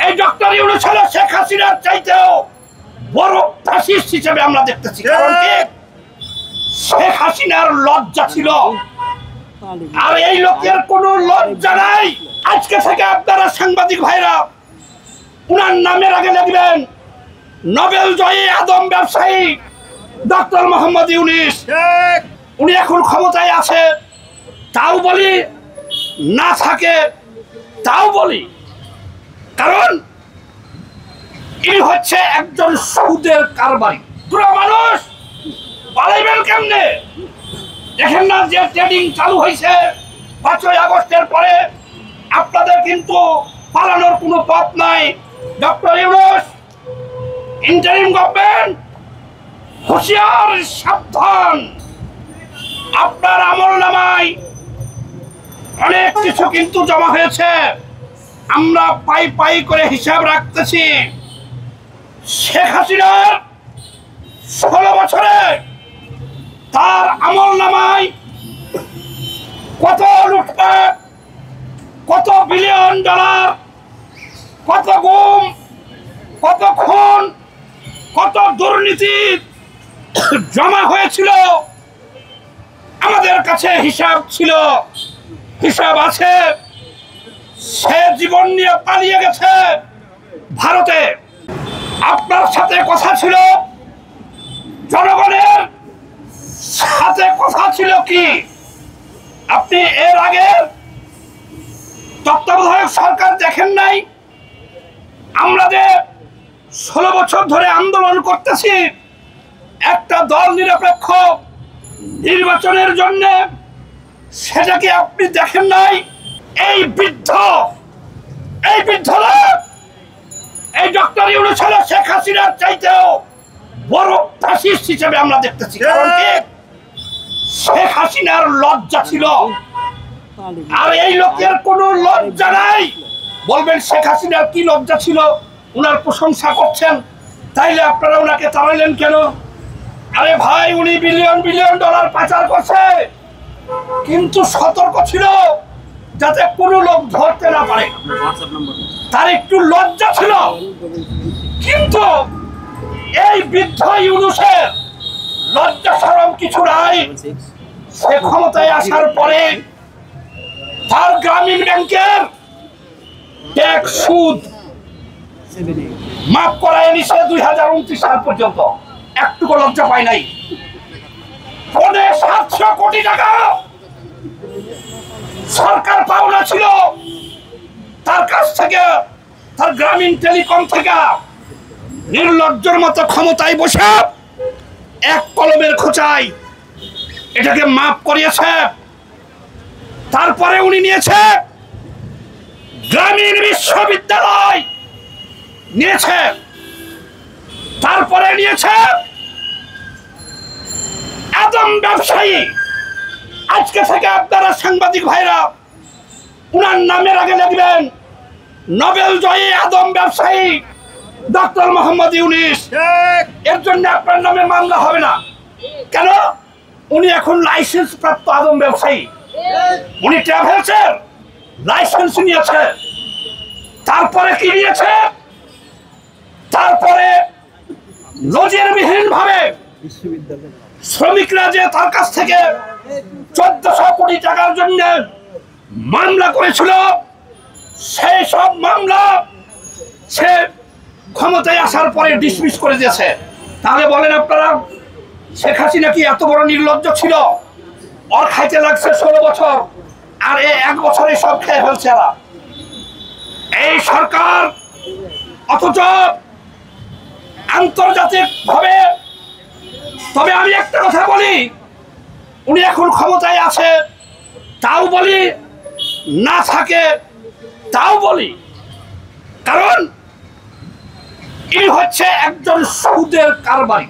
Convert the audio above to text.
এই ডক্টর ইউনূস হলো শেখ হাসিনার চাইতেও বড় ফ্যাসিস্ট হিসেবে আমরা দেখতেছি। কারণ কি, শেখ হাসিনার লজ্জা ছিল, আর এই লোকের কোনো লজ্জা নাই। আজকে থেকে আপনারা সাংবাদিক ভাইরা উনার নামের আগে লিখবেন নোবেল জয়ী আদম ব্যবসায়ী ডক্টর মোহাম্মদ ইউনূস। উনি এখন ক্ষমতায় আছে তাও বলি, না থাকে তাও বলি, কারণ ইনি হচ্ছে একজন সুদের কারবারি। পুরো মানুষ পালাইবেন কেমনে? দেখেন না যে ট্রেডিং চালু হয়েছে 5ই আগস্টের পরে, আপনাদের কিন্তু পালানোর কোনো পথ নাই। ডক্টর ইউনূস, ইন্টারিম গভর্নমেন্ট, হুঁশিয়ার, সাবধান। আপনার আমলনামায় অনেক কিছু কিন্তু জমা হয়েছে, আমরা পাই পাই করে হিসাব রাখতেছি। শেখ হাসিনার 16 বছরে তার আমলনামায় কত লুটপাট, কত বিলিয়ন ডলার, কত গুম, কত খুন, কত দুর্নীতি জমা হয়েছিল, আমাদের কাছে হিসাব ছিল, হিসাব আছে। সে জীবন নিয়ে পালিয়ে গেছে ভারতে। আপনার সাথে কথা ছিল, জনগণের সাথে কথা ছিল কি? আপনি এর আগে তত্ত্বাবধায়ক সরকার দেখেন নাই? আমরা যে 16 বছর ধরে আন্দোলন করতেছি একটা দল নিরপেক্ষ নির্বাচনের জন্য, সেটা কি আপনি দেখেন নাই? এই বৃদ্ধ লোক, এই ডক্টর ইউনূস হলো শেখ হাসিনার চাইতেও বড় ফ্যাসিস্ট হিসেবে আমরা দেখতেছি। কারণ কি, শেখ হাসিনার লজ্জা ছিল, আর এই লোকের কোনো লজ্জা নাই। বলবেন শেখ হাসিনার কি লজ্জা ছিল? উনার প্রশংসা করছেন, তাইলে আপনারা উনাকে তাড়াইলেন কেন? আরে ভাই, উনি বিলিয়ন বিলিয়ন ডলার পাচার করছে, কিন্তু সতর্ক ছিল যাতে কোনো লোক ধরতে না পারে, তার একটু লজ্জা ছিল। কিন্তু এই বৃদ্ধ ইউনূসের লজ্জা শরম কিছু নাই। সে ক্ষমতায় আসার পরে তার গ্রামীণ ব্যাংকের ট্যাক্স সুদ মাফ করায় নিছে 2029 সাল পর্যন্ত, একটুকু লজ্জা পায় নাই। 700 কোটি টাকা সরকার পাওনা ছিল তার কাছ থেকে, তার গ্রামীণ টেলিকম থেকে। নির্লজ্জের মতো ক্ষমতায় বসে এক কলমের খোঁচায় এটাকে মাফ করিয়েছে। তারপরে উনি নিয়েছে গ্রামীণ বিশ্ববিদ্যালয়, নিয়েছে, তারপরে নিয়েছে আদম ব্যবসায়ী। আজকে থেকে আপনারা সাংবাদিক ভাইরা উনার নামের আগে লিখবেন নোবেল জয়ী আদম ব্যবসায়ী ডক্টর মোহাম্মদ ইউনূস। এর জন্য আপনার নামে মামলা হবে না। কেন? উনি এখন লাইসেন্স প্রাপ্ত আদম ব্যবসায়ী। উনি ট্রাভেলসের লাইসেন্স নিয়েছে। তারপরে কি নিয়েছে? তারপরে নজিরবিহীন ভাবে শ্রমিকরা যে তার কাছ থেকে 1400 কোটি টাকার জন্য মামলা করেছিল, সেই সব মামলা সে ক্ষমতায় আসার পরে ডিসমিস করে দিয়েছে। তাহলে বলেন আপনারা, শেখ হাসিনা কি এত বড় নির্লজ্জ ছিল? ওর খাইতে লাগছে 16 বছর, আর এই 1 বছরে সব খেয়ে ফেলছে এরা, এই সরকার। অথচ আন্তর্জাতিক ভাবে, তবে আমি একটা কথা বলি, উনি এখন ক্ষমতায় আছে তাও বলি, না থাকে তাও বলি, কারণ ইনি হচ্ছে একজন সুদের কারবারি।